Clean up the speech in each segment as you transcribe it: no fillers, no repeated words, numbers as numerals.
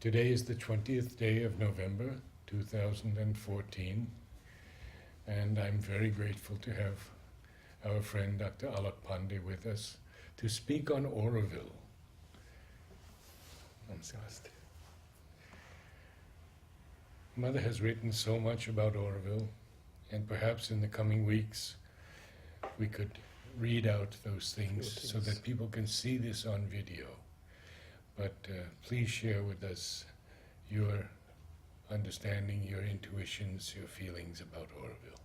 Today is the 20th day of November 2014, and I'm very grateful to have our friend Dr. Alok Pandey with us to speak on Auroville. Namaste. Mother has written so much about Auroville, and perhaps in the coming weeks we could read out those things so that people can see this on video. But please share with us your understanding, your intuitions, your feelings about Auroville.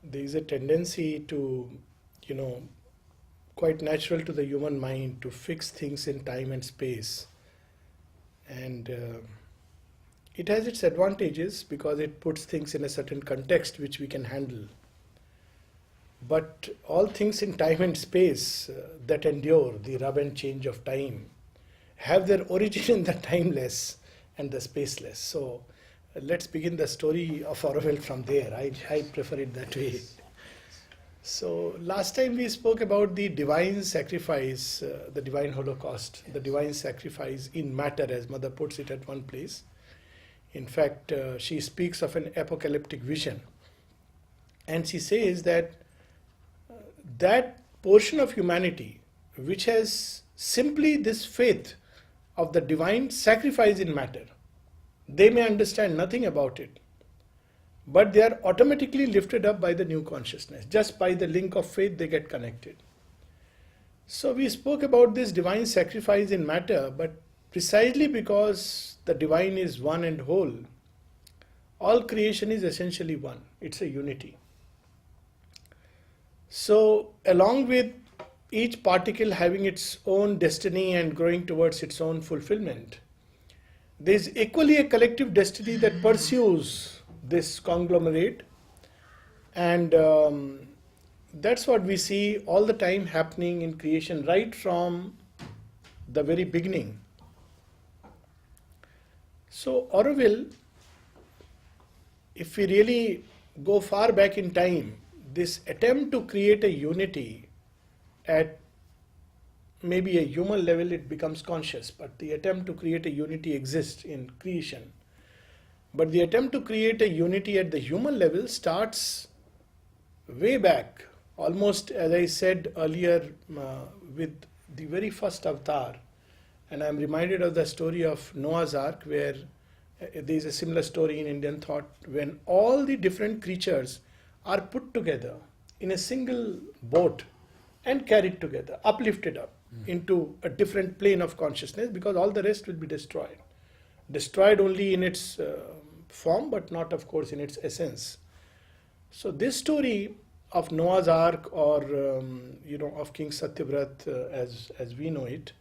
There is a tendency to, quite natural to the human mind to fix things in time and space. And it has its advantages because it puts things in a certain context which we can handle. But all things in time and space that endure the rub and change of time have their origin in the timeless and the spaceless. So let's begin the story of Auroville from there. I prefer it that way. So last time we spoke about the divine sacrifice, the divine holocaust, the divine sacrifice in matter, as Mother puts it at one place. In fact, she speaks of an apocalyptic vision. And she says that that portion of humanity which has simply this faith of the divine sacrifice in matter, they may understand nothing about it, but they are automatically lifted up by the new consciousness. Just by the link of faith they get connected. So we spoke about this divine sacrifice in matter, but precisely because the divine is one and whole, all creation is essentially one. It's a unity. So along with each particle having its own destiny and growing towards its own fulfillment, there is equally a collective destiny that pursues this conglomerate, and that's what we see all the time happening in creation right from the very beginning. So Auroville, if we really go far back in time, this attempt to create a unity at maybe a human level, it becomes conscious, but the attempt to create a unity exists in creation. But the attempt to create a unity at the human level starts way back, almost as I said earlier, with the very first avatar. And I'm reminded of the story of Noah's Ark, where there is a similar story in Indian thought, when all the different creatures are put together in a single boat and carried together, uplifted up into a different plane of consciousness, because all the rest will be destroyed. Destroyed only in its form, but not, of course, in its essence. So this story of Noah's Ark, or of King Satyavrat, as we know it,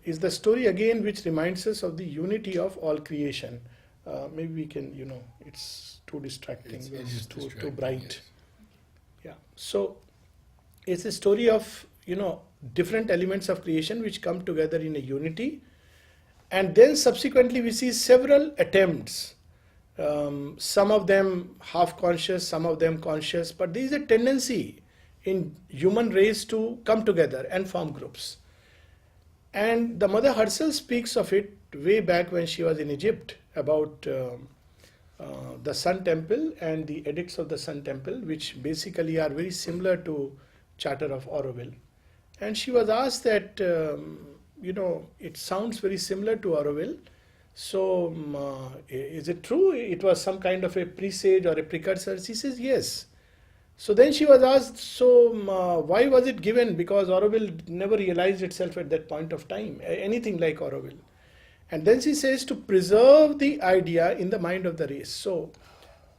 is the story again which reminds us of the unity of all creation. Maybe we can, it's too distracting, it's too bright. Yes. Yeah. So it's a story of, different elements of creation which come together in a unity. And then subsequently we see several attempts, some of them half conscious, some of them conscious, but there is a tendency in human race to come together and form groups. And the Mother herself speaks of it way back when she was in Egypt about the Sun Temple and the edicts of the Sun Temple, which basically are very similar to Charter of Auroville. And she was asked that, it sounds very similar to Auroville. So is it true? It was some kind of a presage or a precursor? She says yes. So then she was asked, so why was it given? Because Auroville never realized itself at that point of time, anything like Auroville. And then she says to preserve the idea in the mind of the race. So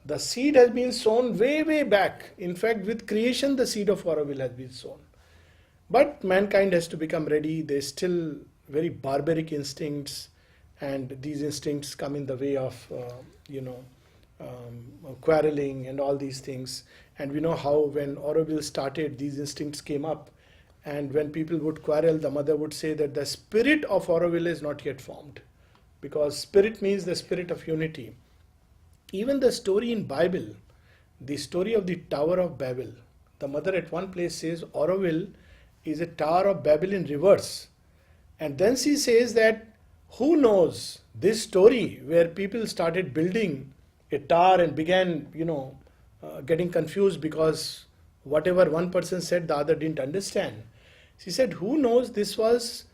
the seed has been sown way, way back. In fact, with creation, the seed of Auroville has been sown. But mankind has to become ready. There's still very barbaric instincts, and these instincts come in the way of, quarreling and all these things. And we know how when Auroville started, these instincts came up. And when people would quarrel, the Mother would say that the spirit of Auroville is not yet formed, because spirit means the spirit of unity. Even the story in Bible, the story of the Tower of Babel, the Mother at one place says Auroville is a Tower of Babel in reverse. And then she says that who knows this story where people started building a tower and began, getting confused because whatever one person said, the other didn't understand. She said, who knows, this was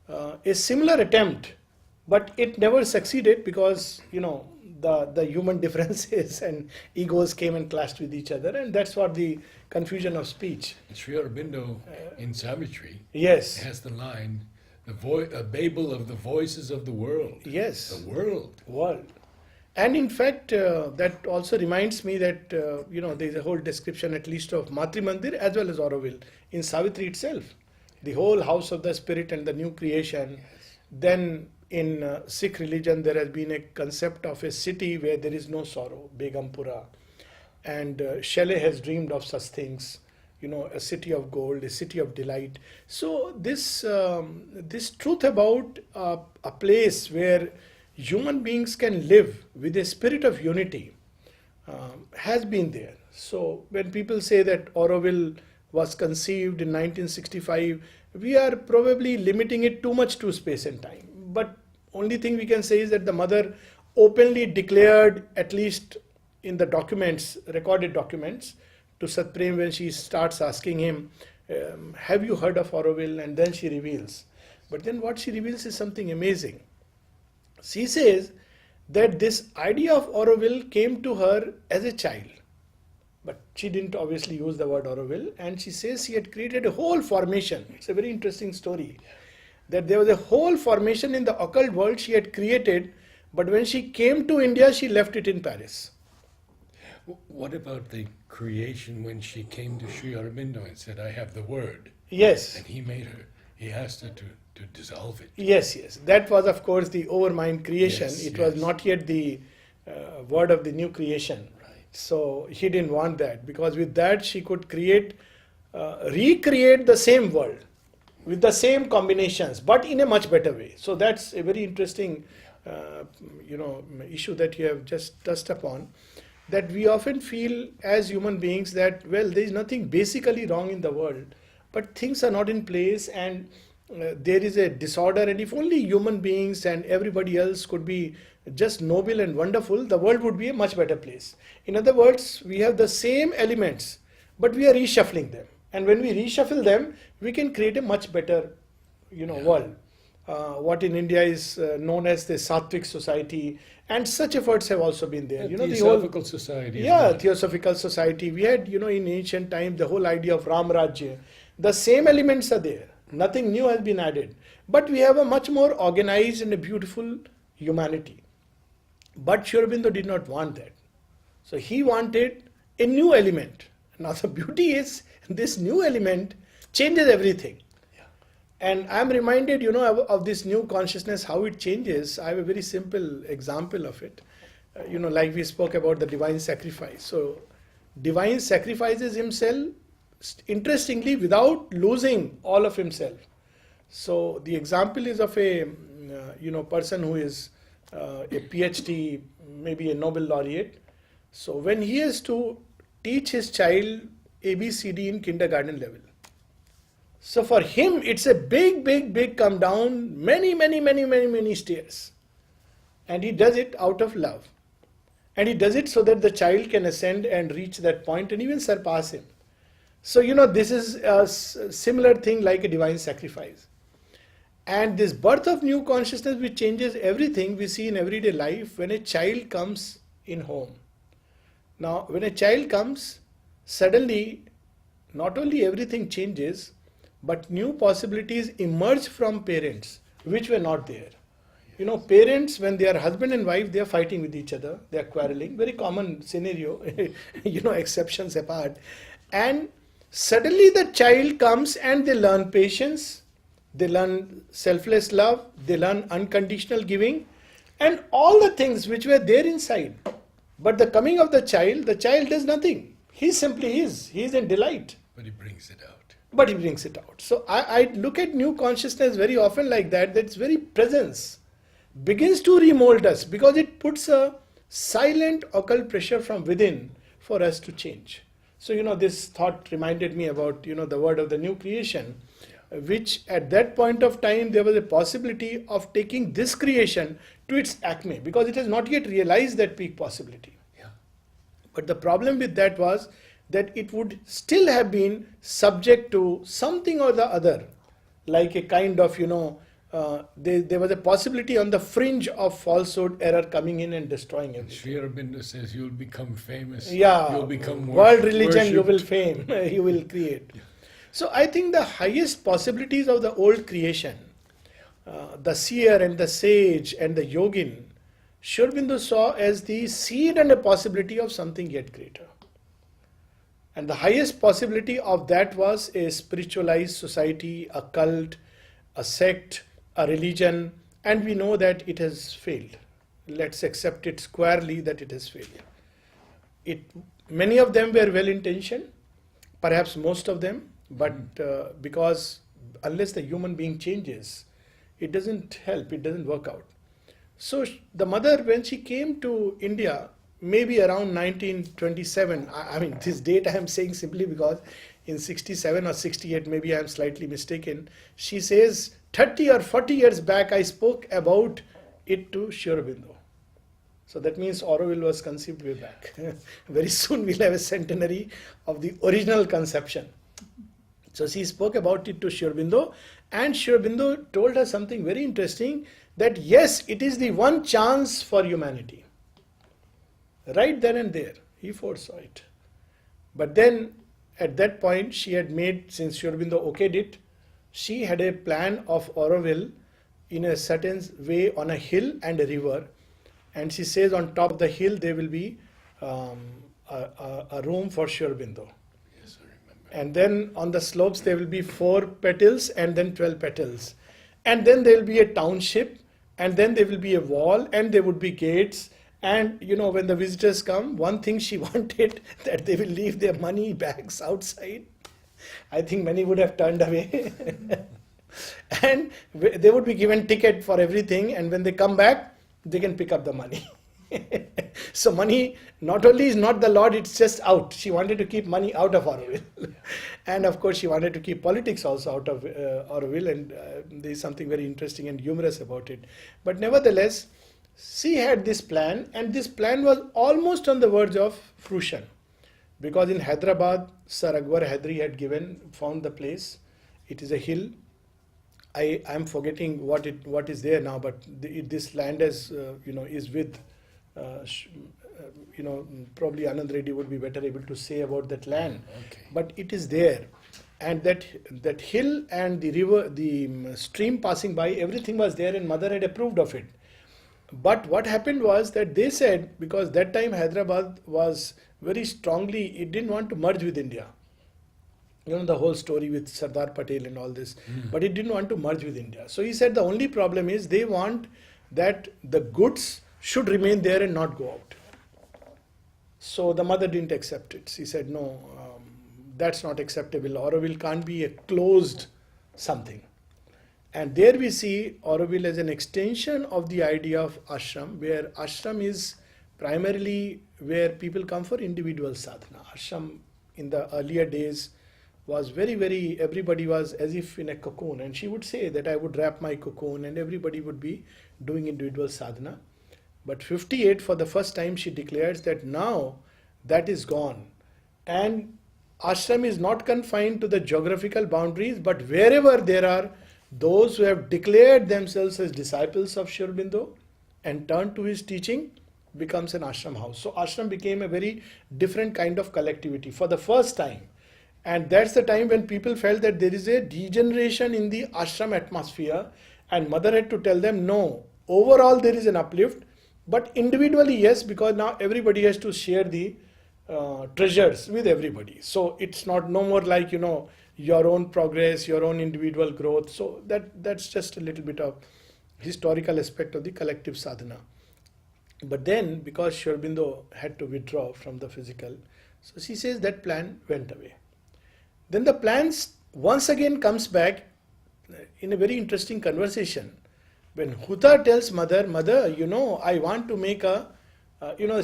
a similar attempt, but it never succeeded because, the human differences and egos came and clashed with each other, and that's what the confusion of speech. Sri Aurobindo in Savitri Yes. has the line, a Babel of the voices of the world. Yes. The world. And in fact, that also reminds me that, there's a whole description at least of Matri Mandir as well as Auroville in Savitri itself. The whole house of the spirit and the new creation. Yes. Then in Sikh religion, there has been a concept of a city where there is no sorrow, Begumpura. And Shelley has dreamed of such things, a city of gold, a city of delight. So this truth about a place where human beings can live with a spirit of unity has been there. So when people say that Auroville was conceived in 1965, we are probably limiting it too much to space and time. But only thing we can say is that the mother openly declared, at least in the documents, recorded documents, to Satprem when she starts asking him, have you heard of Auroville? And then she reveals. But then what she reveals is something amazing. She says that this idea of Auroville came to her as a child. But she didn't obviously use the word Auroville. And she says she had created a whole formation. It's a very interesting story. That there was a whole formation in the occult world she had created. But when she came to India, she left it in Paris. What about the creation when she came to Sri Aurobindo and said, I have the word? Yes. And he asked her to dissolve it. Yes. That was, of course, the overmind creation. It was not yet the word of the new creation. Right. So he didn't want that, because with that she could recreate the same world with the same combinations, but in a much better way. So that's a very interesting, issue that you have just touched upon. That we often feel as human beings that, well, there is nothing basically wrong in the world, but things are not in place and there is a disorder, and if only human beings and everybody else could be just noble and wonderful, the world would be a much better place. In other words, we have the same elements, but we are reshuffling them. And when we reshuffle them, we can create a much better, world. What in India is known as the Sattvic society, and such efforts have also been there. The Theosophical Society. Yeah, Theosophical Society. We had, in ancient times, the whole idea of Ram Rajya. The same elements are there. Nothing new has been added. But we have a much more organized and a beautiful humanity. But Sri Aurobindo did not want that. So he wanted a new element. Now the beauty is, this new element changes everything. And I'm reminded, of this new consciousness, how it changes. I have a very simple example of it. Like we spoke about the divine sacrifice. So, divine sacrifices himself, interestingly, without losing all of himself. So, the example is of a, person who is a PhD, maybe a Nobel laureate. So, when he has to teach his child ABCD in kindergarten level, so for him, it's a big come down, many stairs. And he does it out of love. And he does it so that the child can ascend and reach that point and even surpass him. So, this is a similar thing like a divine sacrifice. And this birth of new consciousness, which changes everything we see in everyday life when a child comes in home. Now, when a child comes, suddenly, not only everything changes, but new possibilities emerge from parents, which were not there. Parents, when they are husband and wife, they are fighting with each other, they are quarreling, very common scenario, exceptions apart. And suddenly the child comes and they learn patience, they learn selfless love, they learn unconditional giving, and all the things which were there inside. But the coming of the child does nothing. He simply is. He is in delight. But he brings it out. So I look at new consciousness very often like that its very presence begins to remold us, because it puts a silent occult pressure from within for us to change. So, this thought reminded me about, the word of the new creation. Yeah. which at that point of time there was a possibility of taking this creation to its acme, because it has not yet realized that peak possibility. Yeah. But the problem with that was that it would still have been subject to something or the other, like a kind of, there was a possibility on the fringe of falsehood, error coming in and destroying everything. Sri Aurobindo says you'll become famous. Yeah, You'll become world religion, you will worshipped. fame, you will create. Yeah. So I think the highest possibilities of the old creation, the seer and the sage and the yogin, Sri Aurobindo saw as the seed and a possibility of something yet greater. And the highest possibility of that was a spiritualized society, a cult, a sect, a religion, and we know that it has failed. Let's accept it squarely that it has failed. Many of them were well intentioned, perhaps most of them, but because unless the human being changes, it doesn't help, it doesn't work out. So the mother, when she came to India, maybe around 1927, I mean this date I am saying simply because in 67 or 68, maybe I am slightly mistaken, she says 30 or 40 years back I spoke about it to Sri Aurobindo. So that means Auroville was conceived way back. Very soon we'll have a centenary of the original conception. So she spoke about it to Sri Aurobindo, and Sri Aurobindo told her something very interesting, that yes, it is the one chance for humanity. Right then and there, he foresaw it. But then at that point she had made, since Sri Aurobindo okayed it, she had a plan of Auroville in a certain way on a hill and a river, and she says on top of the hill there will be a room for Sri Aurobindo. Yes, I remember. And then on the slopes there will be 4 petals and then 12 petals. And then there will be a township, and then there will be a wall, and there would be gates. And when the visitors come, one thing she wanted, that they will leave their money bags outside. I think many would have turned away. And they would be given ticket for everything, and when they come back, they can pick up the money. So money not only is not the Lord, it's just out. She wanted to keep money out of Auroville. And of course she wanted to keep politics also out of Auroville, and there is something very interesting and humorous about it. But nevertheless, she had this plan, and this plan was almost on the verge of fruition. Because in Hyderabad, Sir Akbar Hydari had found the place. It is a hill. I am forgetting what is there now, but this land is with probably Anand Reddy would be better able to say about that land. Okay. But it is there, and that hill and the river, the stream passing by, everything was there, and mother had approved of it. But what happened was that they said, because that time Hyderabad was very strongly, it didn't want to merge with India. The whole story with Sardar Patel and all this. But it didn't want to merge with India. So he said the only problem is they want that the goods should remain there and not go out. So the mother didn't accept it. She said, no, that's not acceptable. Auroville can't be a closed something. And there we see Auroville as an extension of the idea of ashram, where ashram is primarily where people come for individual sadhana. Ashram in the earlier days was very, everybody was as if in a cocoon, and she would say that I would wrap my cocoon and everybody would be doing individual sadhana. But 58, for the first time, she declares that now that is gone, and ashram is not confined to the geographical boundaries, but wherever there are those who have declared themselves as disciples of Sri Aurobindo and turned to his teaching, becomes an ashram house. So ashram became a very different kind of collectivity for the first time. And that's the time when people felt that there is a degeneration in the ashram atmosphere, and mother had to tell them, no, overall there is an uplift, but individually yes, because now everybody has to share the treasures with everybody. So it's no more like, your own progress, your own individual growth. So that's just a little bit of historical aspect of the collective sadhana. But then, because Sri Aurobindo had to withdraw from the physical, so she says that plan went away. Then the plan once again comes back in a very interesting conversation. When Huta tells mother, I want to make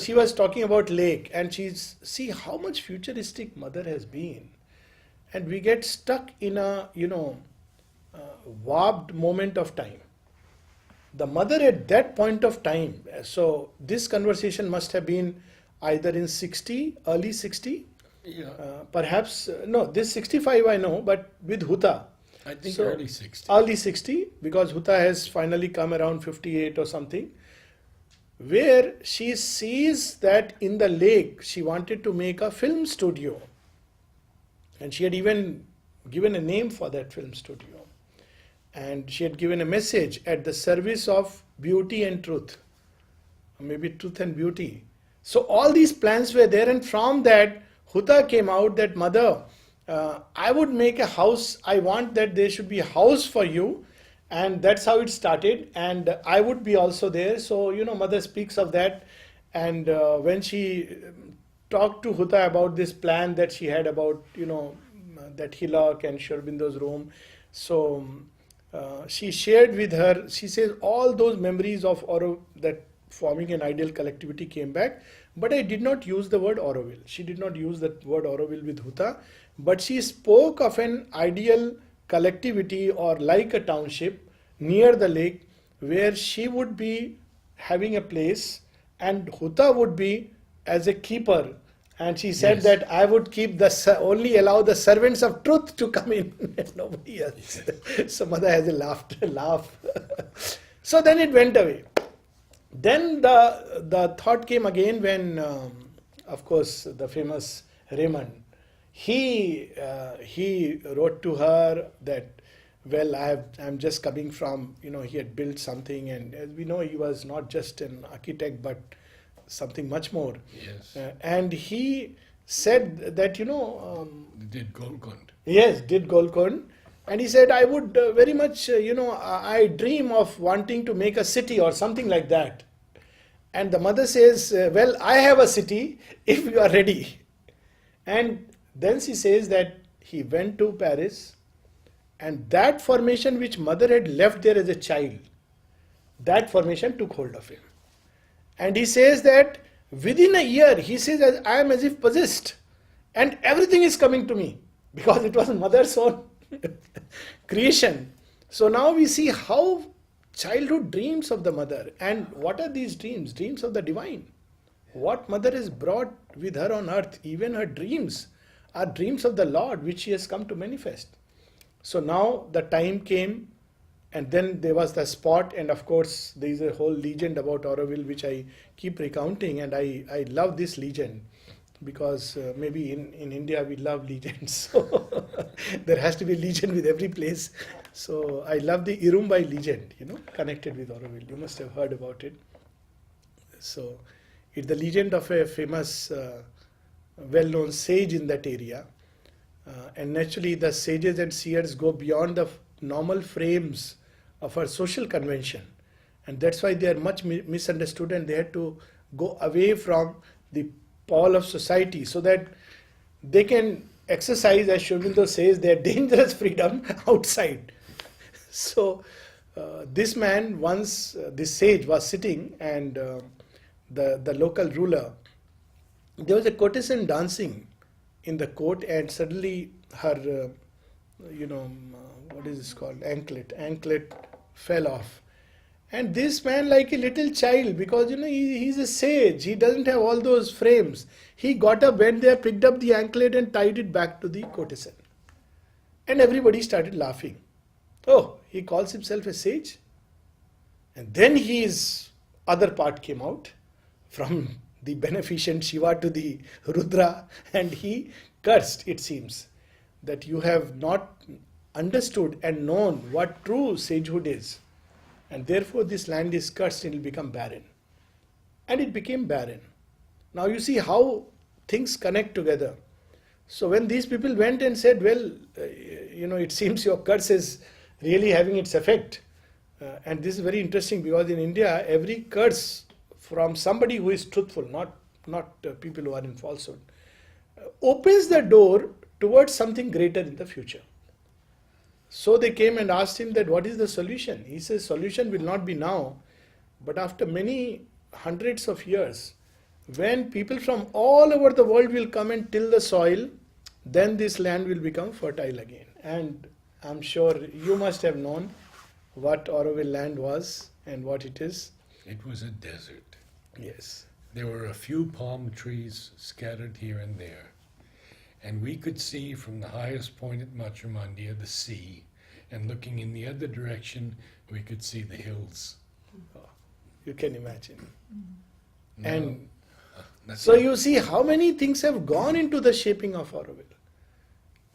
she was talking about lake, and see how much futuristic mother has been. And we get stuck in a, warped moment of time. The mother at that point of time, so this conversation must have been either in 60, early 60, Yeah, perhaps, no, this 65 I know, but with Huta. I think So, early 60s. Early 60, because Huta has finally come around 58 or something, where she sees that in the lake she wanted to make a film studio. And she had even given a name for that film studio. And she had given a message at the service of beauty and truth. Maybe truth and beauty. So all these plans were there, and from that, Huta came out that, mother, I would make a house. I want that there should be a house for you. And that's how it started. And I would be also there. So, mother speaks of that. And when she talked to Huta about this plan that she had about, that hillock and Sri Aurobindo's room. So she shared with her, she says, all those memories of that forming an ideal collectivity came back. But I did not use the word Auroville. She did not use that word Auroville with Huta. But she spoke of an ideal collectivity or like a township near the lake where she would be having a place and Huta would be as a keeper. And she said Yes. that I would keep only allow the servants of truth to come in and nobody else. So mother has a laugh. So then it went away. Then the thought came again when, of course, the famous Raymond, he wrote to her that, well, I'm just coming from, he had built something, and as we know, he was not just an architect, but something much more. Yes. And he said that, Did Golconda. yes, did Golconda. And he said, I would very much, I dream of wanting to make a city or something like that. And the mother says, well, I have a city if you are ready. And then she says that he went to Paris, and that formation which mother had left there as a child, that formation took hold of him. And he says that within a year, he says, I am as if possessed, and everything is coming to me because it was mother's own creation. So now we see how childhood dreams of the mother. And what are these dreams? Dreams of the divine. What mother has brought with her on earth, even her dreams, are dreams of the Lord which she has come to manifest. So now the time came, and then there was the spot, and of course there is a whole legend about Auroville which I keep recounting, and I love this legend because maybe in India we love legends. So there has to be a legend with every place. So I love the Irumbai legend, connected with Auroville. You must have heard about it. So it's the legend of a famous, well-known sage in that area. And naturally the sages and seers go beyond the normal frames of our social convention. And that's why they are much misunderstood, and they had to go away from the pall of society so that they can exercise, as Sri Aurobindo says, their dangerous freedom outside. So this man once, this sage was sitting, and the local ruler, there was a courtesan dancing in the court, and suddenly her, what is this called, anklet fell off. And this man, like a little child, because he's a sage, he doesn't have all those frames, he got up, went there, picked up the anklet and tied it back to the courtesan. And everybody started laughing. Oh, he calls himself a sage? And then his other part came out, from the beneficent Shiva to the Rudra, and he cursed, it seems, that you have not understood and known what true sagehood is. And therefore this land is cursed and it will become barren. And it became barren. Now you see how things connect together. So when these people went and said, well, it seems your curse is really having its effect. And this is very interesting because in India, every curse from somebody who is truthful, not people who are in falsehood, opens the door towards something greater in the future. So they came and asked him that what is the solution? He says solution will not be now, but after many hundreds of years, when people from all over the world will come and till the soil, then this land will become fertile again. And I'm sure you must have known what Auroville land was and what it is. It was a desert. Yes. There were a few palm trees scattered here and there, and we could see from the highest point at Matrimandia the sea, and looking in the other direction, we could see the hills. You can imagine. No, And that's so it. you see how many things have gone into the shaping of Auroville.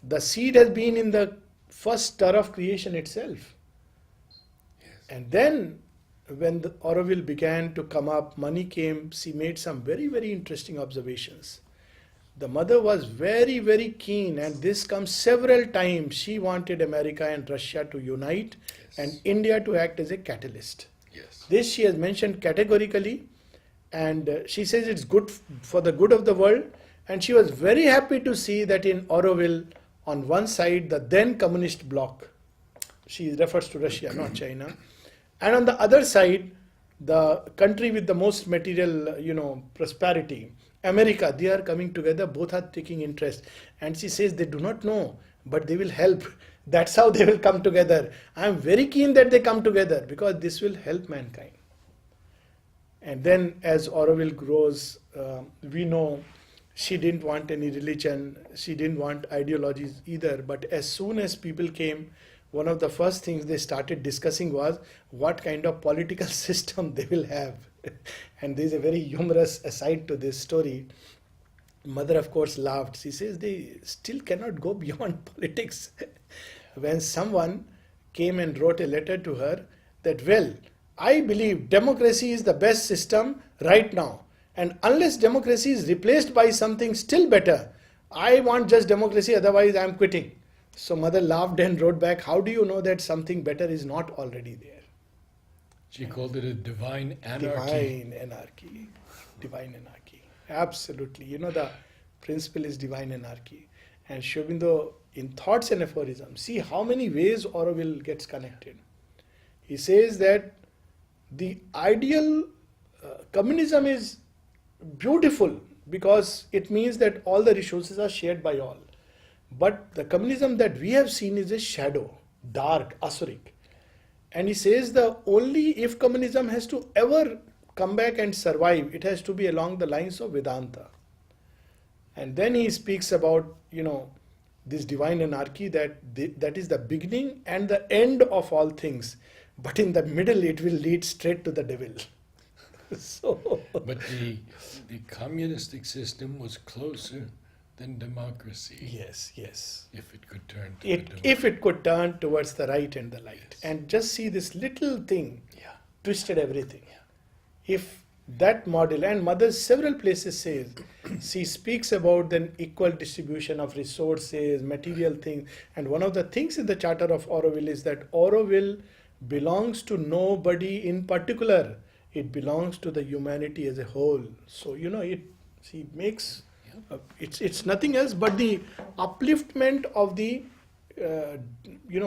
The seed has been in the first stir of creation itself. Yes. And then when the Auroville began to come up, money came, she made some very, very interesting observations. The mother was very, very keen, and this comes several times. She wanted America and Russia to unite Yes. and India to act as a catalyst. Yes. This she has mentioned categorically, and she says it's good for the good of the world. And she was very happy to see that in Auroville, on one side, the then communist bloc, she refers to Russia, not China, and on the other side, the country with the most material, prosperity, America, they are coming together, both are taking interest. And she says they do not know, but they will help. That's how they will come together. I am very keen that they come together because this will help mankind. And then as Auroville grows, we know she didn't want any religion, she didn't want ideologies either. But as soon as people came, one of the first things they started discussing was what kind of political system they will have. And there's a very humorous aside to this story. Mother, of course, laughed. She says they still cannot go beyond politics. When someone came and wrote a letter to her that, well, I believe democracy is the best system right now. And unless democracy is replaced by something still better, I want just democracy, otherwise I am quitting. So mother laughed and wrote back, how do you know that something better is not already there? She called it a divine anarchy. Divine anarchy. Divine anarchy. Absolutely. The principle is divine anarchy. And Sri Aurobindo, in Thoughts and Aphorisms, see how many ways Auroville gets connected. He says that the ideal communism is beautiful because it means that all the resources are shared by all. But the communism that we have seen is a shadow, dark, asuric. And he says the only if communism has to ever come back and survive, it has to be along the lines of Vedanta. And then he speaks about, this divine anarchy that is the beginning and the end of all things. But in the middle, it will lead straight to the devil. So, But the communistic system was closer than democracy. yes, yes. If it could turn to If it could turn towards the right and the light. Yes. And just see this little thing Yeah. twisted everything. If that model, and mother several places says, she speaks about the equal distribution of resources, material things. And one of the things in the charter of Auroville is that Auroville belongs to nobody in particular. It belongs to the humanity as a whole. So, she makes, it's nothing else but the upliftment of the,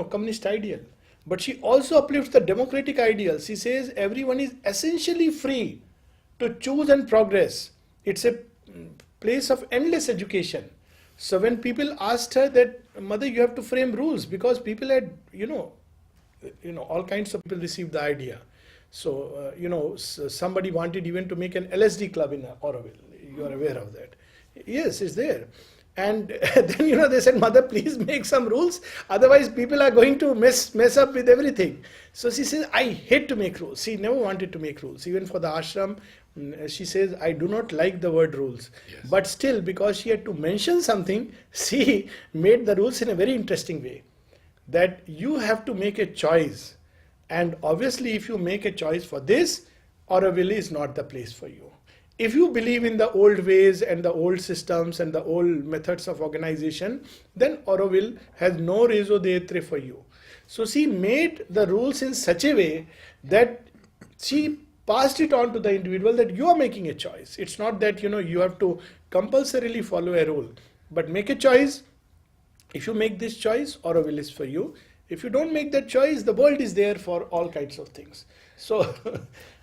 communist ideal. But she also uplifts the democratic ideal. She says everyone is essentially free to choose and progress. It's a place of endless education. So when people asked her that, mother, you have to frame rules, because people had, all kinds of people received the idea. So, somebody wanted even to make an LSD club in Auroville. You are aware of that. Yes, it's there. And then, they said, mother, please make some rules. Otherwise, people are going to mess up with everything. So she says, I hate to make rules. She never wanted to make rules. Even for the ashram, she says, I do not like the word rules. Yes. But still, because she had to mention something, she made the rules in a very interesting way. That you have to make a choice. And obviously, if you make a choice for this, Auroville is not the place for you. If you believe in the old ways and the old systems and the old methods of organization, then Auroville has no raison d'etre for you. So she made the rules in such a way that she passed it on to the individual that you are making a choice. It's not that, you have to compulsorily follow a rule, but make a choice. If you make this choice, Auroville is for you. If you don't make that choice, the world is there for all kinds of things. So,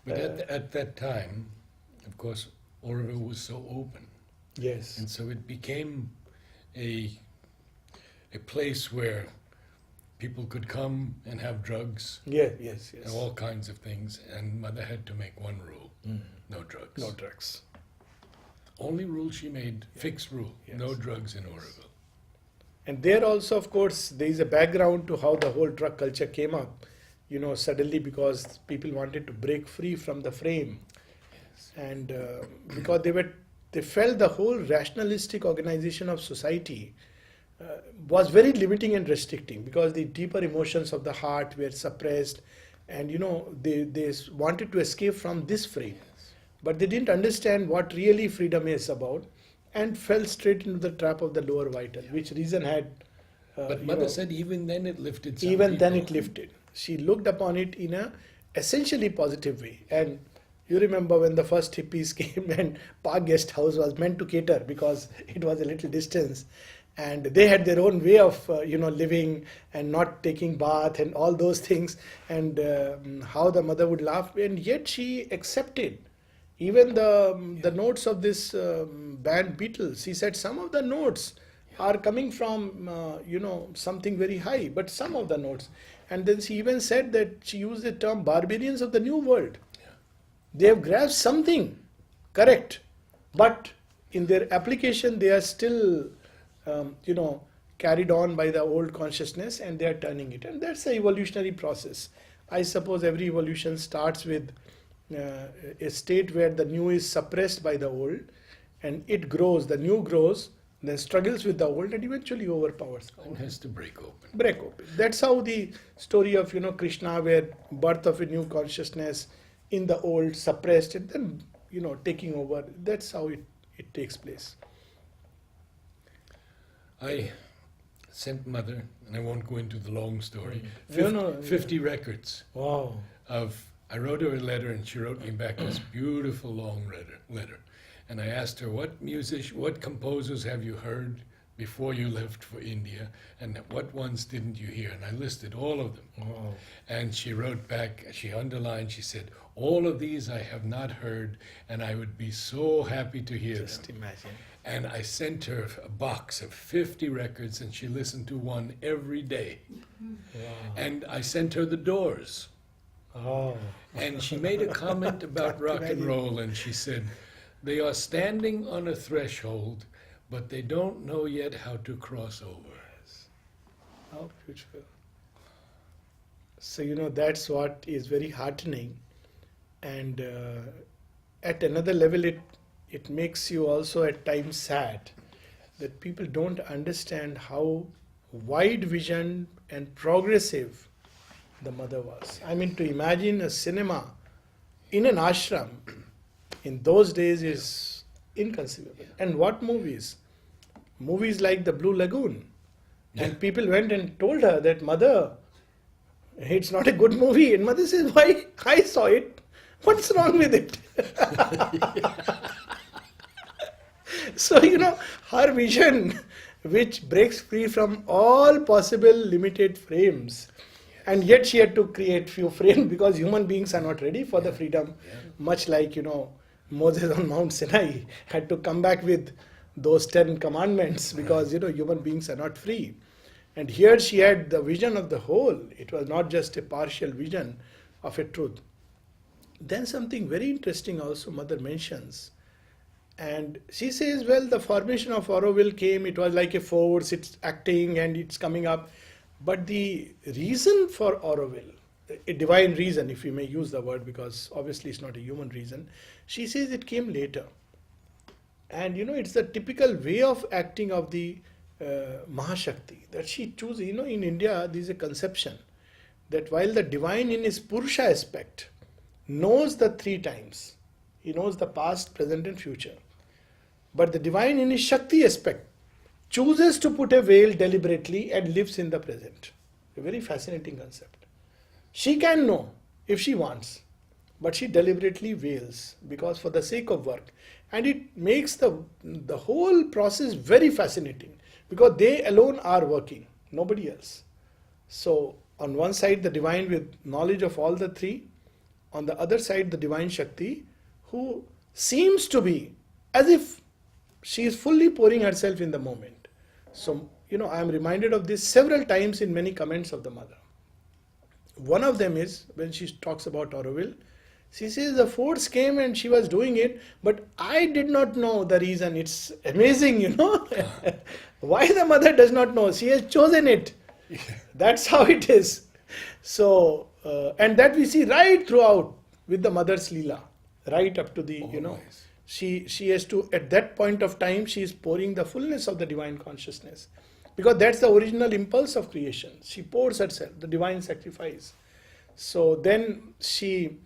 But at that time, of course, Auroville was so open. yes. And so it became a place where people could come and have drugs Yes, yes, and yes. all kinds of things, and mother had to make one rule: no drugs. No drugs. Only rule she made, fixed rule: Yes. no drugs in Auroville. And there also, of course, there is a background to how the whole drug culture came up. You know, suddenly because people wanted to break free from the frame, and because they felt the whole rationalistic organization of society was very limiting and restricting, because the deeper emotions of the heart were suppressed, and you know they wanted to escape from this frame, but they didn't understand what really freedom is about, and fell straight into the trap of the lower vital, which reason had. But you mother know, said even then it lifted some even then people. it lifted. She looked upon it in a essentially positive way. And you remember when the first hippies came, and Park Guest House was meant to cater because it was a little distance, and they had their own way of living and not taking bath and all those things, and how the mother would laugh, and yet she accepted even the notes of this band Beatles. She said some of the notes are coming from something very high, but some of the notes. And then she even said that she used the term barbarians of the new world. They have grasped something correct, but in their application they are still carried on by the old consciousness, and they are turning it. And that's the evolutionary process. I suppose every evolution starts with a state where the new is suppressed by the old, and it grows, the new grows, then struggles with the old, and eventually overpowers the One old. has to break open. Break open. That's how the story of Krishna, where birth of a new consciousness in the old suppressed, and then taking over. That's how it takes place. I sent mother, and I won't go into the long story, No, 50 records Wow. I wrote her a letter, and she wrote me back this beautiful long letter. And I asked her, what composers have you heard before you left for India, and what ones didn't you hear? And I listed all of them. Wow. And she wrote back, she underlined, she said, all of these I have not heard, and I would be so happy to hear Just them. imagine. And I sent her a box of 50 records, and she listened to one every day. Wow. And I sent her the Doors. Oh. And she made a comment about rock and Imagine. roll, and she said, they are standing on a threshold, but they don't know yet how to cross over. How beautiful. So, that's what is very heartening. And at another level, it makes you also at times sad that people don't understand how wide visioned and progressive the mother was. I mean, to imagine a cinema in an ashram in those days is inconceivable. And what movies? Movies like The Blue Lagoon. And people went and told her that, Mother, it's not a good movie. And mother says, why? I saw it. What's wrong with it? So, her vision, which breaks free from all possible limited frames. And yet she had to create few frames because human beings are not ready for the freedom. Much like, Moses on Mount Sinai had to come back with those 10 commandments because, human beings are not free. And here she had the vision of the whole. It was not just a partial vision of a truth. Then something very interesting also mother mentions. And she says, well, the formation of Auroville came, it was like a force, it's acting and it's coming up. But the reason for Auroville, a divine reason, if you may use the word, because obviously it's not a human reason, she says it came later. And it's the typical way of acting of the Mahashakti, that she chooses. In India, there is a conception that while the divine in his Purusha aspect knows the 3 times, he knows the past, present and future. But the divine in his Shakti aspect chooses to put a veil deliberately and lives in the present. A very fascinating concept. She can know if she wants, but she deliberately veils because for the sake of work. And it makes the whole process very fascinating because they alone are working, nobody else. So on one side the divine with knowledge of all the 3, on the other side the divine Shakti who seems to be as if she is fully pouring herself in the moment. So, I am reminded of this several times in many comments of the mother. One of them is when she talks about Auroville. She says the force came and she was doing it, but I did not know the reason. It's amazing, why the mother does not know. She has chosen it. Yeah. That's how it is. So, and that we see right throughout with the mother's Leela, right up to the, Always. she has to, at that point of time, she is pouring the fullness of the divine consciousness. Because that's the original impulse of creation. She pours herself, the divine sacrifice. So then she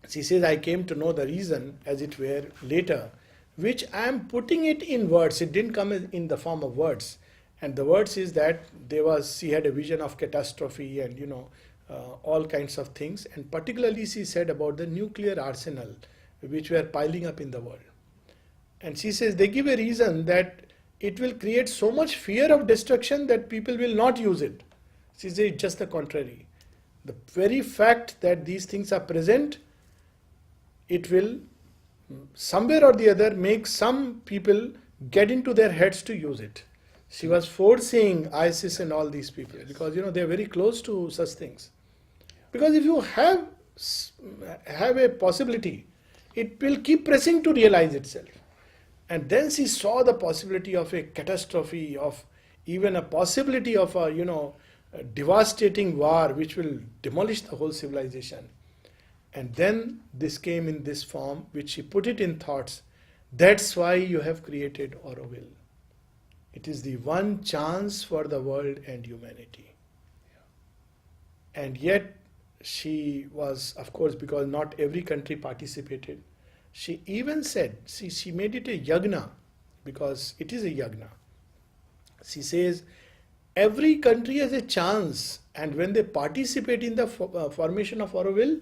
says, I came to know the reason, as it were, later, which I am putting it in words. It didn't come in the form of words. And the words is that she had a vision of catastrophe and, all kinds of things. And particularly she said about the nuclear arsenal, which were piling up in the world. And she says, they give a reason that it will create so much fear of destruction that people will not use it. She says, it's just the contrary. The very fact that these things are present, it will somewhere or the other make some people get into their heads to use it. She was forcing ISIS and all these people because they are very close to such things. Because if you have a possibility, it will keep pressing to realize itself. And then she saw the possibility of a catastrophe, of even a possibility of a devastating war which will demolish the whole civilization. And then this came in this form, which she put it in thoughts. That's why you have created Auroville. It is the one chance for the world and humanity. And yet she was, of course, because not every country participated, she even said, she made it a yagna, because it is a yagna. She says, every country has a chance, and when they participate in the formation of Auroville,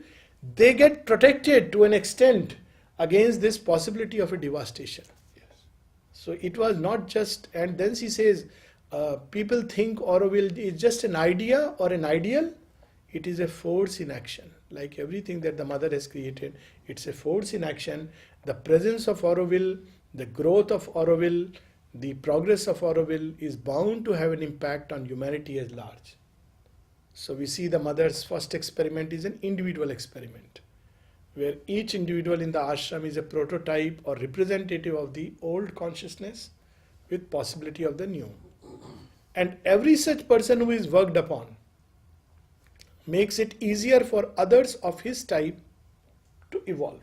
they get protected to an extent against this possibility of a devastation. Yes. So it was not just, and then she says, people think Auroville is just an idea or an ideal. It is a force in action. Like everything that the mother has created, it's a force in action. The presence of Auroville, the growth of Auroville, the progress of Auroville is bound to have an impact on humanity at large. So we see the mother's first experiment is an individual experiment, where each individual in the ashram is a prototype or representative of the old consciousness with possibility of the new. And every such person who is worked upon makes it easier for others of his type to evolve.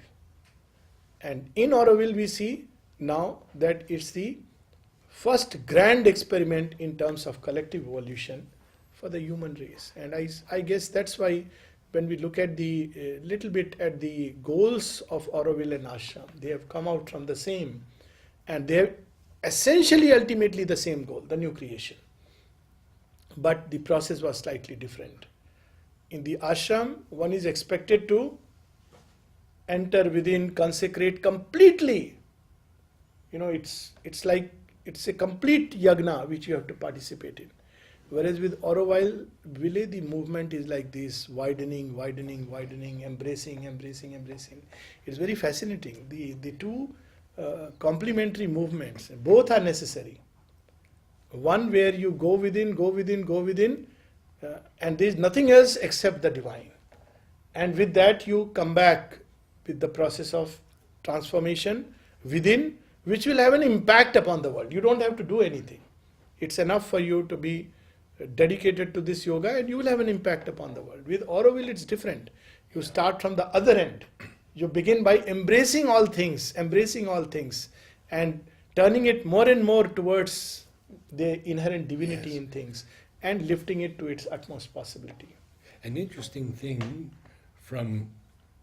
And in Auroville we see now that it's the first grand experiment in terms of collective evolution for the human race. And I guess that's why when we look at the little bit at the goals of Auroville and Ashram, they have come out from the same, and they have essentially ultimately the same goal, the new creation. But the process was slightly different. In the ashram, one is expected to enter within, consecrate completely. It's like it's a complete yagna which you have to participate in. Whereas with Auroville, the movement is like this, widening, embracing. It's very fascinating. The two complementary movements, both are necessary. One where you go within, and there is nothing else except the divine. And with that you come back with the process of transformation within, which will have an impact upon the world. You don't have to do anything. It's enough for you to be dedicated to this yoga and you will have an impact upon the world. With Auroville it's different. You start from the other end. You begin by embracing all things and turning it more and more towards the inherent divinity in things and lifting it to its utmost possibility. An interesting thing from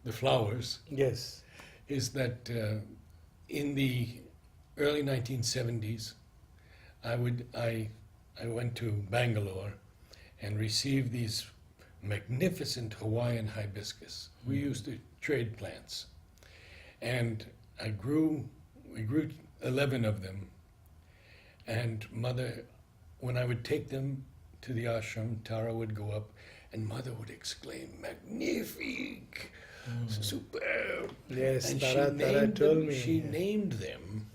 the flowers Yes. is that in the early 1970s, I went to Bangalore and received these magnificent Hawaiian hibiscus. We used to trade plants. And we grew 11 of them. And Mother, when I would take them to the ashram, Tara would go up and Mother would exclaim, magnifique, superb. Yes, And Tara told me. She named them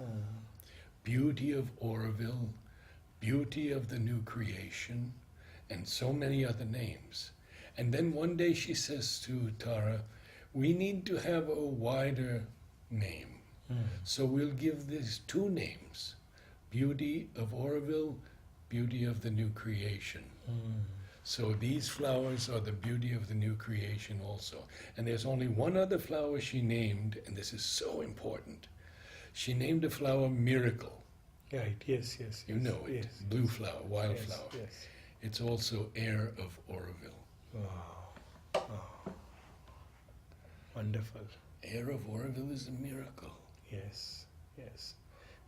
Beauty of Auroville, beauty of the new creation, and so many other names. And then one day she says to Tara, we need to have a wider name. So we'll give these two names, beauty of Auroville, beauty of the new creation. So these flowers are the beauty of the new creation also. And there's only one other flower she named, and this is so important. She named a flower Miracle. Right, yes, yes. You know it, yes, blue flower, wildflower. Yes, yes. It's also air of Auroville. Wow. Oh. Wonderful. Air of Auroville is a miracle. Yes, yes.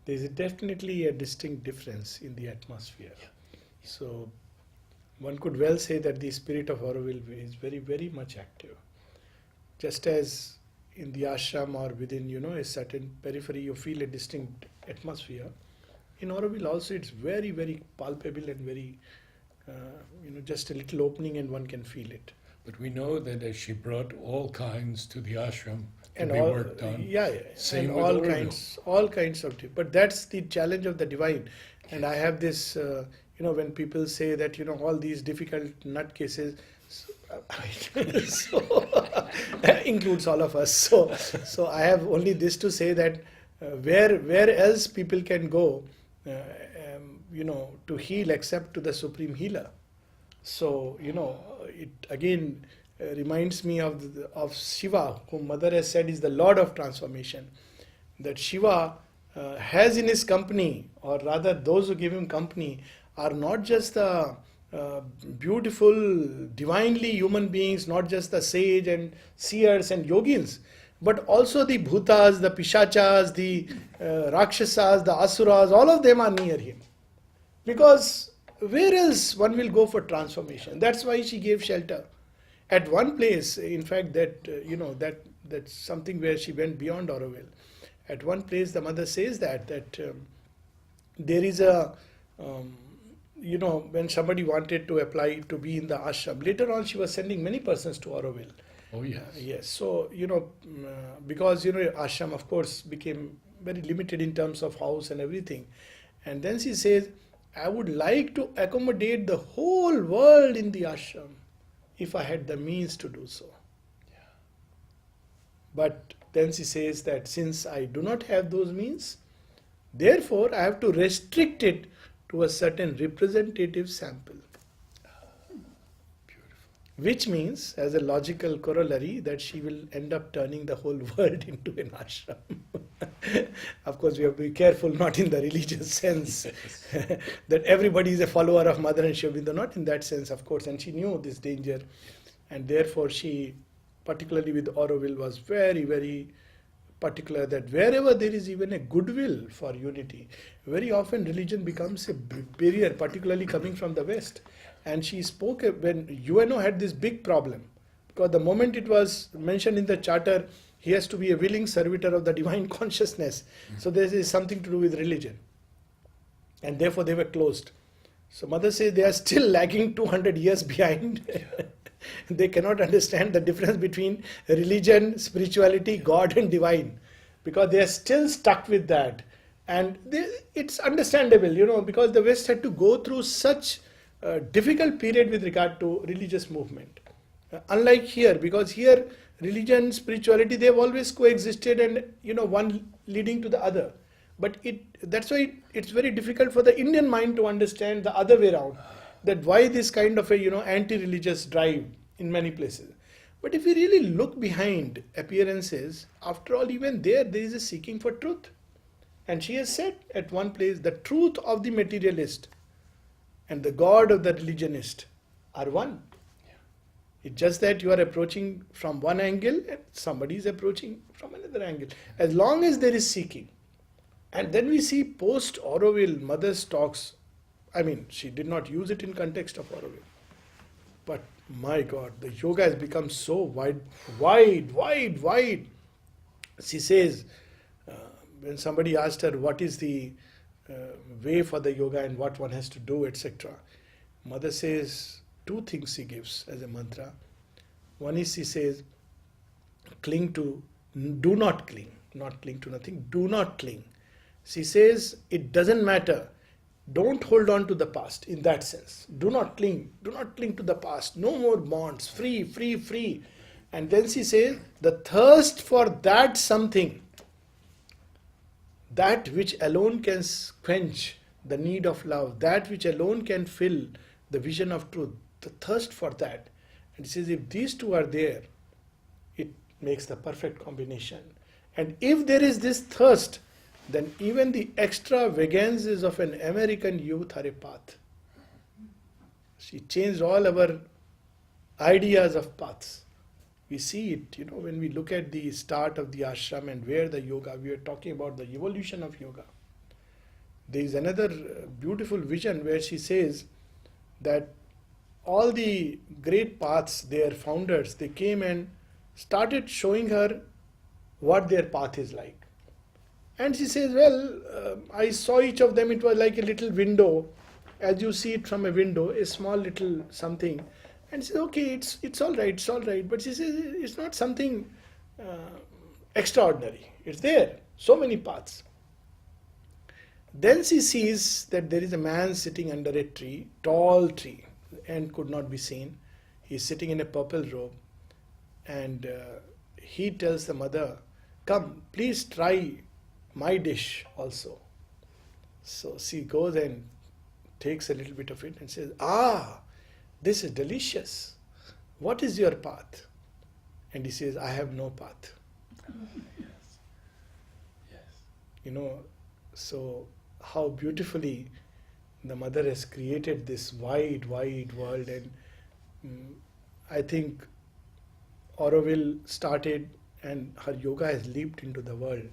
There is definitely a distinct difference in the atmosphere. Yeah. So one could well say that the spirit of Auroville is very, very much active. Just as in the ashram or within, a certain periphery, you feel a distinct atmosphere. In Auroville also, it's very, very palpable and very, just a little opening and one can feel it. But we know that as she brought all kinds to the ashram to And be all, worked on. yeah, Same and with all Auroville. all kinds of. But that's the challenge of the divine. And I have this, when people say that all these difficult nut cases, so includes all of us. So I have only this to say that where else people can go, to heal except to the supreme healer. So it again reminds me of Shiva, whom Mother has said is the Lord of transformation. That Shiva has in his company, or rather those who give him company, are not just the beautiful, divinely human beings, not just the sage and seers and yogins, but also the bhutas, the pishachas, the rakshasas, the asuras, all of them are near him. Because where else one will go for transformation? That's why she gave shelter. At one place, in fact, that's something where she went beyond Auroville. At one place, the mother says that there is a, when somebody wanted to apply to be in the ashram, later on she was sending many persons to Auroville. Oh, yes. Yes, so, because, ashram, of course, became very limited in terms of house and everything. And then she says, I would like to accommodate the whole world in the ashram if I had the means to do so. Yeah. But then she says that since I do not have those means, therefore I have to restrict it to a certain representative sample. Which means, as a logical corollary, that she will end up turning the whole world into an ashram. Of course, we have to be careful, not in the religious sense, that everybody is a follower of Mother and Shiva, not in that sense, of course. And she knew this danger, and therefore she, particularly with Auroville, was very, very particular that wherever there is even a goodwill for unity, very often religion becomes a barrier, particularly coming from the West. And she spoke when UNO had this big problem, because the moment it was mentioned in the charter, he has to be a willing servitor of the divine consciousness. So there is something to do with religion. And therefore they were closed. So Mother says they are still lagging 200 years behind. They cannot understand the difference between religion, spirituality, God and divine, because they are still stuck with that. And it's understandable, because the West had to go through such a difficult period with regard to religious movement. Unlike here, because here religion, spirituality, they have always coexisted and, one leading to the other. But that's why it's very difficult for the Indian mind to understand the other way around, that why this kind of a, anti-religious drive in many places. But if we really look behind appearances, after all, even there is a seeking for truth. And she has said at one place, the truth of the materialist and the God of the religionist are one. Yeah. It's just that you are approaching from one angle and somebody is approaching from another angle. As long as there is seeking. And then we see post Auroville, Mother's talks. I mean, she did not use it in context of Auroville. But my God, the yoga has become so wide. She says, when somebody asked her what is the way for the yoga and what one has to do, etc. Mother says two things she gives as a mantra. One is she says, do not cling to nothing, do not cling. She says it doesn't matter Don't hold on to the past in that sense. Do not cling. Do not cling to the past. No more bonds. Free, free, free. And then she says, the thirst for that something, that which alone can quench the need of love, that which alone can fill the vision of truth, the thirst for that. And she says, if these two are there, it makes the perfect combination. And if there is this thirst, then even the extravagances of an American youth are a path. She changed all our ideas of paths. We see it, when we look at the start of the ashram and where the yoga, we are talking about the evolution of yoga. There is another beautiful vision where she says that all the great paths, their founders, they came and started showing her what their path is like. And she says, I saw each of them, it was like a little window, as you see it from a window, a small little something. And she says, okay, it's all right. But she says, it's not something extraordinary. It's there, so many paths. Then she sees that there is a man sitting under a tree, tall tree, and could not be seen. He's sitting in a purple robe. And he tells the mother, come, please try my dish also. So she goes and takes a little bit of it and says, this is delicious. What is your path? And he says, I have no path. Yes. So how beautifully the mother has created this wide, wide world. And I think Auroville started and her yoga has leaped into the world.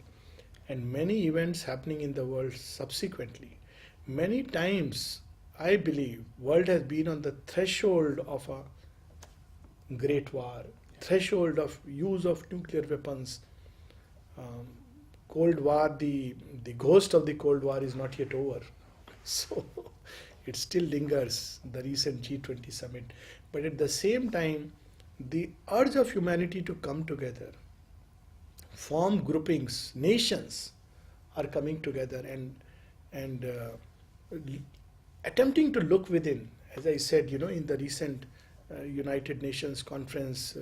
And many events happening in the world subsequently. Many times, I believe, world has been on the threshold of a great war, threshold of use of nuclear weapons. Cold War, the ghost of the Cold War is not yet over. So it still lingers, the recent G20 summit. But at the same time, the urge of humanity to come together, form groupings, nations are coming together and attempting to look within. As I said, in the recent United Nations conference,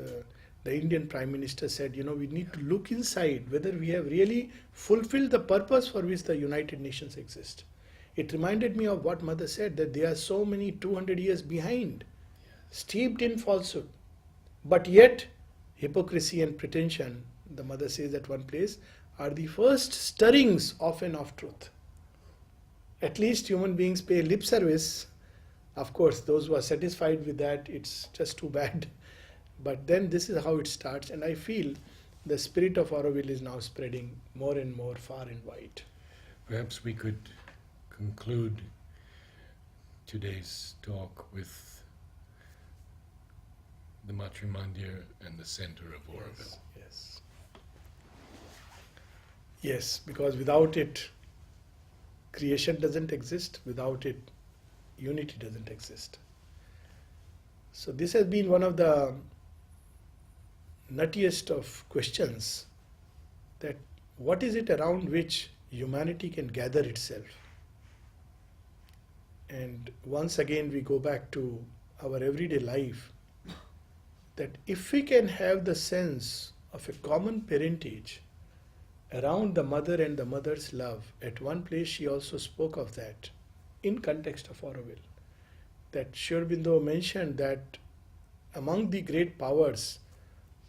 the Indian Prime Minister said, we need to look inside whether we have really fulfilled the purpose for which the United Nations exist. It reminded me of what Mother said, that they are so many 200 years behind, steeped in falsehood. But yet, hypocrisy and pretension, the Mother says at one place, are the first stirrings of and of truth. At least human beings pay lip service. Of course, those who are satisfied with that, it's just too bad. But then this is how it starts, and I feel the spirit of Auroville is now spreading more and more far and wide. Perhaps we could conclude today's talk with the Matrimandir and the center of Auroville. Yes. Yes, because without it, creation doesn't exist. Without it, unity doesn't exist. So this has been one of the nuttiest of questions, that what is it around which humanity can gather itself? And once again we go back to our everyday life, that if we can have the sense of a common parentage around the mother and the mother's love. At one place she also spoke of that in context of Auroville, that Sri Aurobindo mentioned that among the great powers,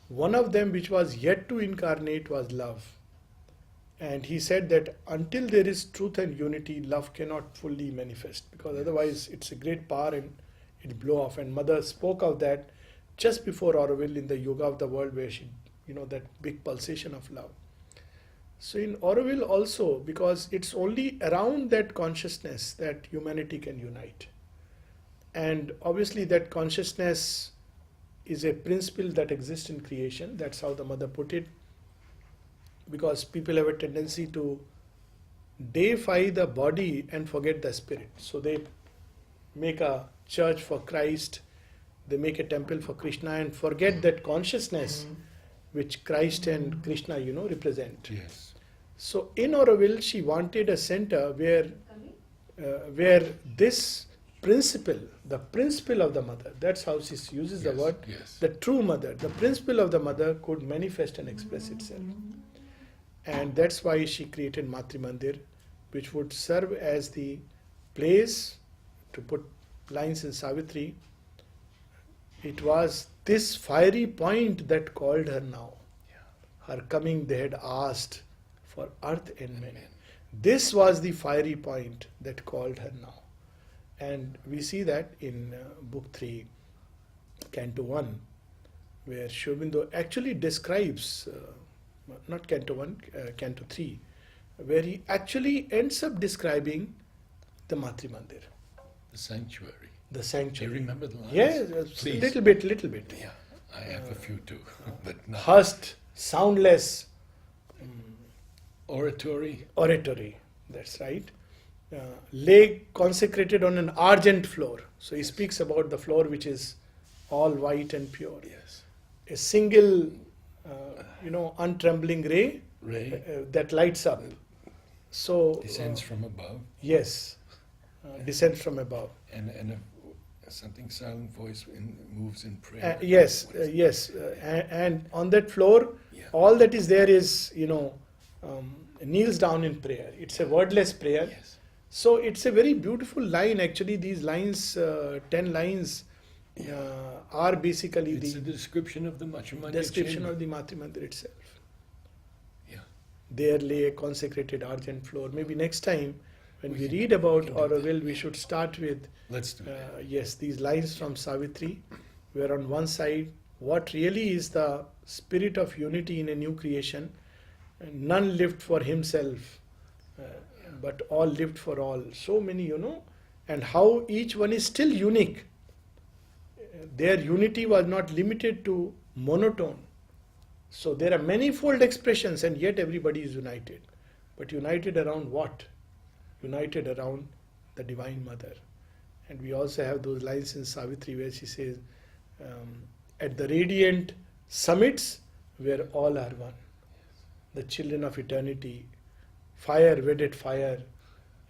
one of them which was yet to incarnate was love. And he said that until there is truth and unity, love cannot fully manifest, because otherwise it's a great power and it blow off. And Mother spoke of that just before Auroville in the Yoga of the World, where she, that big pulsation of love. So in Auroville also, because it's only around that consciousness that humanity can unite. And obviously that consciousness is a principle that exists in creation. That's how the Mother put it. Because people have a tendency to deify the body and forget the spirit. So they make a church for Christ, they make a temple for Krishna and forget that consciousness which Christ and Krishna, represent. Yes. So in Auroville, she wanted a center where where this principle, the principle of the mother, that's how she uses the Yes, word, yes. the true mother, the principle of the mother could manifest and express itself. And that's why she created Matri Mandir, which would serve as the place to put lines in Savitri. It was this fiery point that called her now. Her coming they had asked for earth and men. This was the fiery point that called her now. And we see that in Book 3, Canto 1, where Shobindo actually describes, not Canto 1, Canto 3, where he actually ends up describing the Matri Mandir, The sanctuary. the Do you sanctuary. remember the lines? Yes, Please. little bit. Yeah, I have a few too, but not Hushed, soundless, oratory. oratory, that's right. Lay consecrated on an argent floor. So he speaks about the floor which is all white and pure. Yes. A single, untrembling ray Ray that lights up. So, descends from above, yes, descends from above. and something silent voice moves in prayer. Yes, and on that floor, Yeah. all that is there is, kneels down in prayer. It's a wordless prayer. Yes. So it's a very beautiful line. Actually, these lines, 10 lines, are basically It's the a description of the Machamandir description chamber. of the Matri Mandir itself. Yeah. There lay a consecrated argent floor. Maybe next time when We we can- read about we can do Auroville, we should start with Let's do that. yes, these lines from Savitri, where on one side, what really is the spirit of unity in a new creation. None lived for himself, but all lived for all. So many, and how each one is still unique. Their unity was not limited to monotone. So there are manifold expressions, and yet everybody is united. But united around what? United around the Divine Mother. And we also have those lines in Savitri where she says, at the radiant summits where all are one. The children of eternity, fire wedded fire,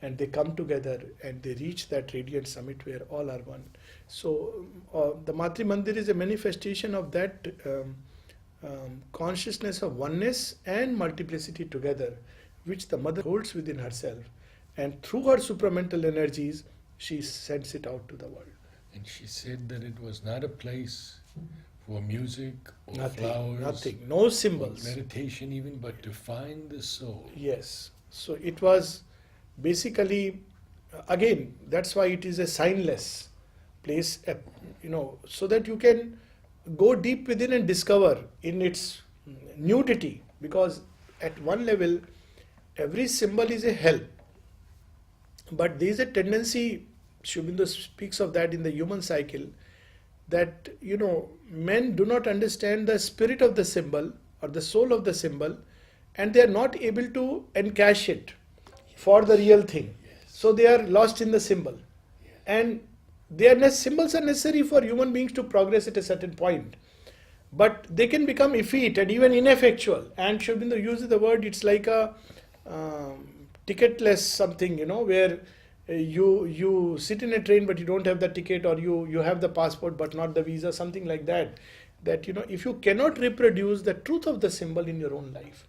and they come together and they reach that radiant summit where all are one. So the Matri Mandir is a manifestation of that consciousness of oneness and multiplicity together, which the mother holds within herself. And through her supramental energies, she sends it out to the world. And she said that it was not a place for music or Nothing, flowers, nothing, no or symbols. meditation even, but to find the soul. Yes. So it was basically, again, that's why it is a signless place, so that you can go deep within and discover in its nudity. Because at one level, every symbol is a help. But there is a tendency, Shubindo speaks of that in the human cycle, that, men do not understand the spirit of the symbol or the soul of the symbol, and they are not able to encash it for the real thing. So they are lost in the symbol. And symbols are necessary for human beings to progress at a certain point. But they can become effete and even ineffectual. And Shubindo uses the word, it's like a ticketless something, where you sit in a train but you don't have the ticket, or you have the passport but not the visa, something like that. That, if you cannot reproduce the truth of the symbol in your own life.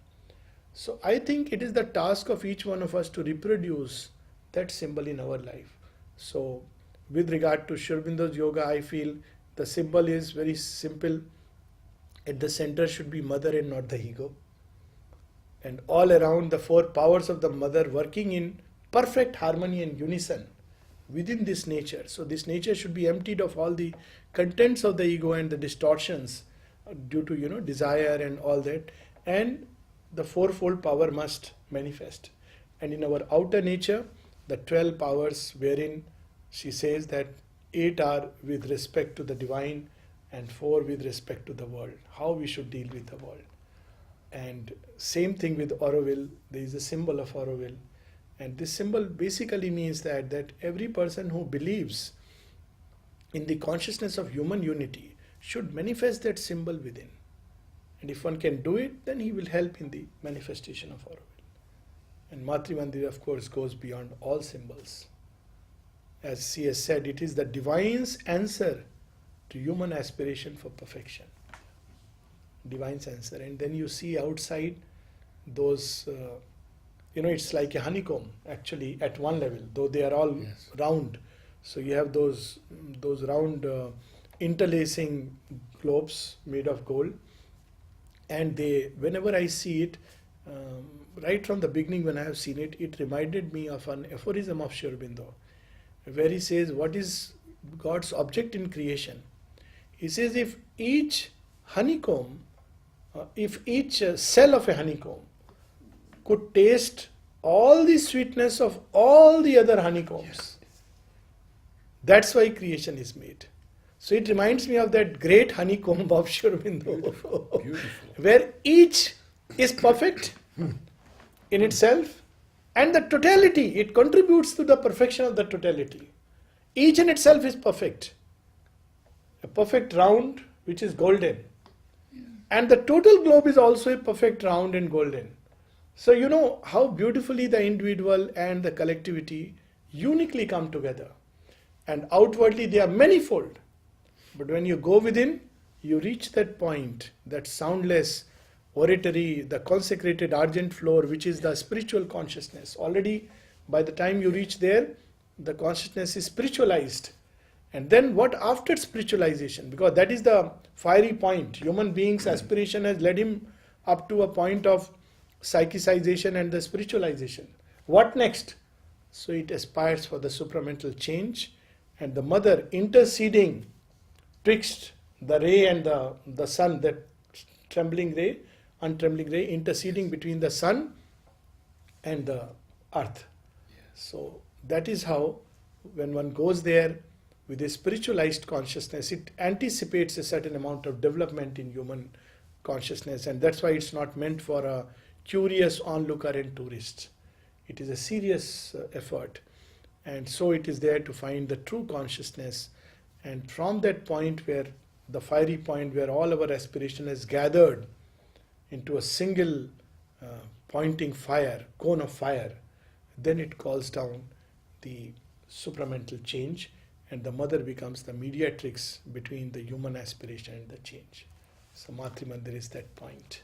So I think it is the task of each one of us to reproduce that symbol in our life. So with regard to Sri Aurobindo's yoga, I feel the symbol is very simple. At the center should be mother and not the ego. And all around the four powers of the mother working in perfect harmony and unison within this nature. So this nature should be emptied of all the contents of the ego and the distortions due to, desire and all that. And the fourfold power must manifest. And in our outer nature, the 12 powers wherein she says that 8 are with respect to the divine and 4 with respect to the world, how we should deal with the world. And same thing with Auroville, there is a symbol of Auroville. And this symbol basically means that every person who believes in the consciousness of human unity should manifest that symbol within. And if one can do it, then he will help in the manifestation of Auroville. And Matri Mandir, of course, goes beyond all symbols. as he has said, it is the divine's answer to human aspiration for perfection. Divine's answer. And then you see outside those, it's like a honeycomb actually at one level, though they are all Yes. round. So you have those round interlacing globes made of gold. And whenever I see it, right from the beginning when I have seen it, it reminded me of an aphorism of Sri Aurobindo, where he says, what is God's object in creation? He says, if each honeycomb, if each cell of a honeycomb could taste all the sweetness of all the other honeycombs, that's why creation is made. So it reminds me of that great honeycomb of Sri Aurobindo, Beautiful. where each is perfect in itself, and the totality, it contributes to the perfection of the totality. Each in itself is perfect. A perfect round which is golden. And the total globe is also a perfect round and golden. So you know how beautifully the individual and the collectivity uniquely come together. And outwardly they are manifold. But when you go within, you reach that point, that soundless oratory, the consecrated argent floor, which is the spiritual consciousness. Already by the time you reach there, the consciousness is spiritualized. And then what after spiritualization? Because that is the fiery point. Human being's aspiration has led him up to a point of psychicization and the spiritualization. What next? So it aspires for the supramental change, and the mother interceding twixt the ray and the sun, that trembling ray, untrembling ray, interceding between the sun and the earth. So that is how, when one goes there with a spiritualized consciousness, it anticipates a certain amount of development in human consciousness, and that's why it's not meant for a curious onlooker and tourists. It is a serious effort, and so it is there to find the true consciousness, and from that point, where the fiery point where all our aspiration is gathered into a single pointing fire, cone of fire, then it calls down the supramental change, and the mother becomes the mediatrix between the human aspiration and the change. So Matri Mandir is that point.